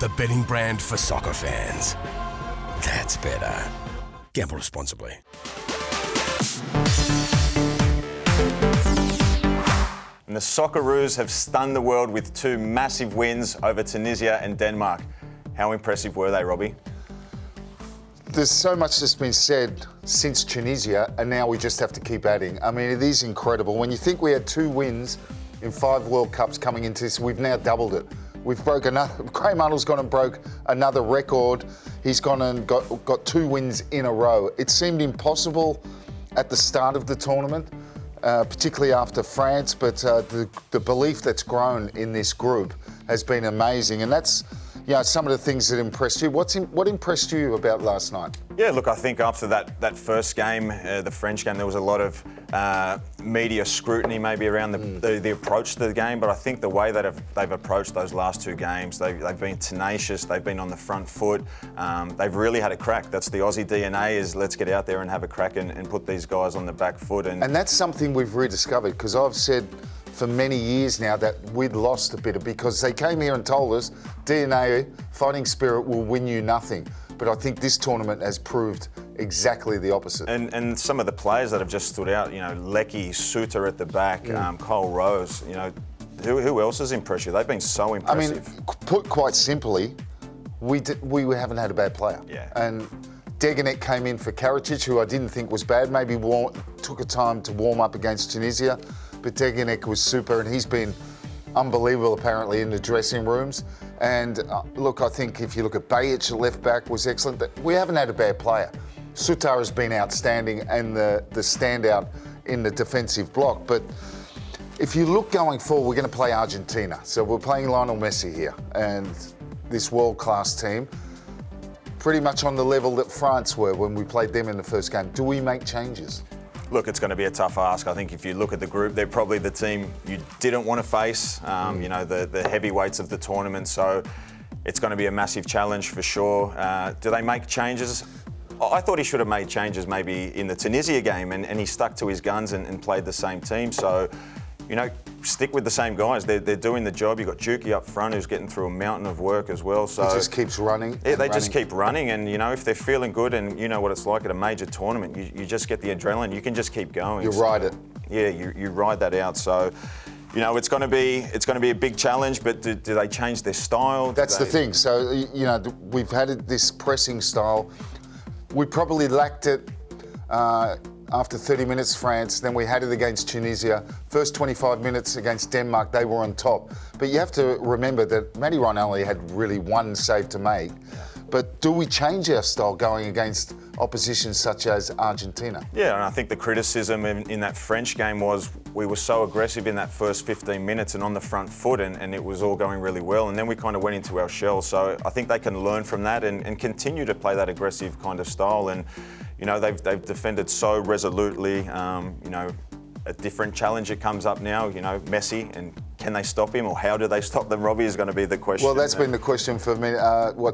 the betting brand for soccer fans. That's better. Gamble responsibly. And the Socceroos have stunned the world with 2 massive wins over Tunisia and Denmark. How impressive were they, Robbie? There's so much that's been said since Tunisia, and now we just have to keep adding. I mean, it is incredible. When you think we had 2 wins in 5 World Cups coming into this, we've now doubled it. We've broken another. Graham Arnold's gone and broke another record. He's gone and got 2 wins in a row. It seemed impossible at the start of the tournament, particularly after France, but the belief that's grown in this group has been amazing, and that's some of the things that impressed you. What impressed you about last night? Yeah, look, I think after that first game, the French game, there was a lot of media scrutiny maybe around the approach to the game, but I think the way that they've approached those last 2 games, they've been tenacious, they've been on the front foot, they've really had a crack. That's the Aussie DNA, is let's get out there and have a crack and put these guys on the back foot. And that's something we've rediscovered, because I've said for many years now that we'd lost a bit, because they came here and told us DNA, fighting spirit, will win you nothing. But I think this tournament has proved exactly the opposite. And some of the players that have just stood out, Lecky, Suter at the back, Cole Rose, who else has impressed you? They've been so impressive. I mean, put quite simply, we haven't had a bad player. Yeah. And Degenek came in for Karacic, who I didn't think was bad. Maybe took a time to warm up against Tunisia, but Degenek was super, and he's been unbelievable apparently in the dressing rooms. And look, I think if you look at Bajic, the left back, was excellent. But we haven't had a bad player. Sutar has been outstanding and the standout in the defensive block. But if you look going forward, we're going to play Argentina. So we're playing Lionel Messi here, and this world-class team, pretty much on the level that France were when we played them in the first game. Do we make changes? Look, it's going to be a tough ask. I think if you look at the group, they're probably the team you didn't want to face, the heavyweights of the tournament. So it's going to be a massive challenge for sure. Do they make changes? I thought he should have made changes maybe in the Tunisia game, and he stuck to his guns and played the same team. So, stick with the same guys. They're doing the job. You've got Juki up front, who's getting through a mountain of work as well. So he just keeps running. Yeah, they just keep running, and if they're feeling good, and you know what it's like at a major tournament, you just get the adrenaline. You can just keep going. You ride it. Yeah, you ride that out. So, it's going to be a big challenge. But do they change their style? That's the thing. So we've had this pressing style. We probably lacked it. After 30 minutes, France, then we had it against Tunisia. First 25 minutes against Denmark, they were on top. But you have to remember that Matty Ryan only had really 1 save to make. Yeah. But do we change our style going against opposition such as Argentina? Yeah, and I think the criticism in that French game was we were so aggressive in that first 15 minutes and on the front foot, and it was all going really well. And then we kind of went into our shell. So I think they can learn from that and continue to play that aggressive kind of style. And they've defended so resolutely. A different challenge that comes up now, Messi, and can they stop him, or how do they stop them, Robbie, is going to be the question. Well, that's been the question for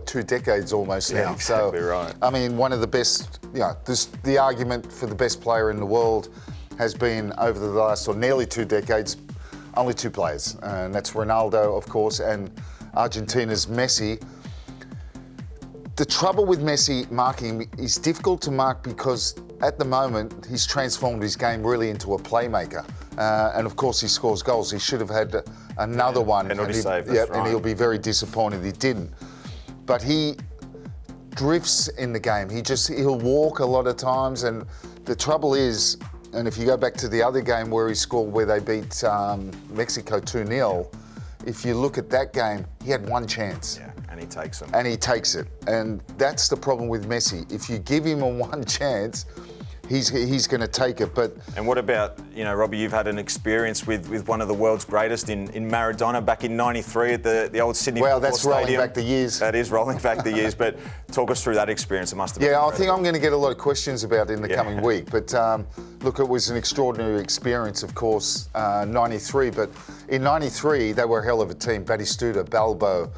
2 decades almost now. Yeah, exactly right. I mean, one of the best, the argument for the best player in the world has been over the last, or nearly 2 decades, only 2 players, and that's Ronaldo, of course, and Argentina's Messi. The trouble with Messi marking is difficult to mark because at the moment he's transformed his game really into a playmaker, and of course he scores goals. He should have had another one, and he'll be very disappointed he didn't. But he drifts in the game. He'll walk a lot of times, and the trouble is, and if you go back to the other game where he scored, where they beat Mexico 2-0, if you look at that game, he had 1 chance. Yeah. And he takes them. And he takes it. And that's the problem with Messi. If you give him a 1 chance, he's going to take it. And what about, Robbie, you've had an experience with one of the world's greatest in Maradona back in '93 at the old Sydney Football Stadium. Well, that's rolling back the years. That is rolling back the years. But talk us through that experience. It must have been incredible. I think I'm going to get a lot of questions about it in the coming week. But look, it was an extraordinary experience, of course, '93. But in '93, they were a hell of a team. Batistuta, Balbo.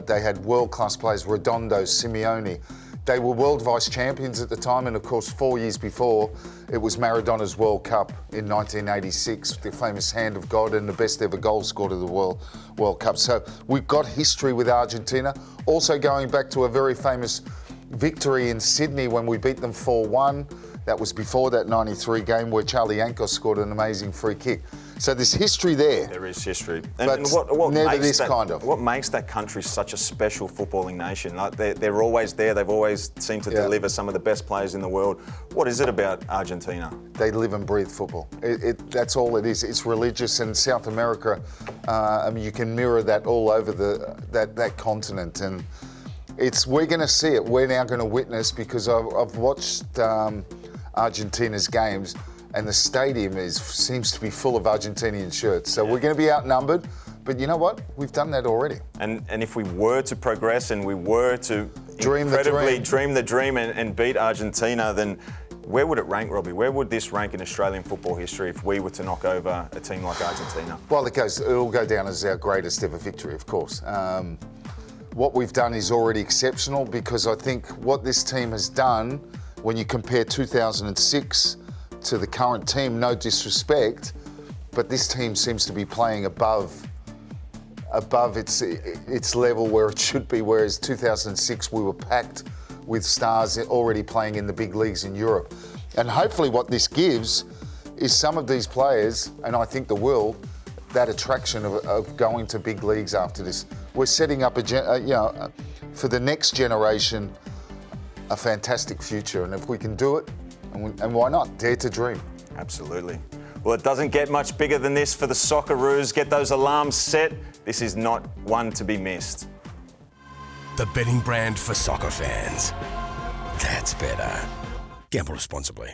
They had world-class players, Redondo, Simeone. They were world vice champions at the time, and of course 4 years before, it was Maradona's World Cup in 1986, the famous hand of God and the best ever goal scored of the World Cup. So we've got history with Argentina. Also going back to a very famous victory in Sydney when we beat them 4-1. That was before that 93 game where Charlie Yankos scored an amazing free kick. So there's history there. There is history. But what never makes this that, kind of. What makes that country such a special footballing nation? Like they're always there. They've always seemed to deliver some of the best players in the world. What is it about Argentina? They live and breathe football. That's all it is. It's religious, and South America, I mean, you can mirror that all over that continent. And we're going to see it. We're now going to witness, because I've watched Argentina's games, and the stadium seems to be full of Argentinian shirts. So we're going to be outnumbered, but you know what? We've done that already. And if we were to progress and we were to dream the dream and beat Argentina, then where would it rank, Robbie? Where would this rank in Australian football history if we were to knock over a team like Argentina? Well, it'll go down as our greatest ever victory, of course. What we've done is already exceptional, because I think what this team has done, when you compare 2006 to the current team, no disrespect, but this team seems to be playing above its level where it should be, whereas 2006 we were packed with stars already playing in the big leagues in Europe. And hopefully what this gives is some of these players, and I think the world, that attraction of going to big leagues after this. We're setting up for the next generation a fantastic future, and if we can do it, and why not? Dare to dream. Absolutely. Well, it doesn't get much bigger than this for the Socceroos. Get those alarms set. This is not one to be missed. The betting brand for soccer fans. That's better. Gamble responsibly.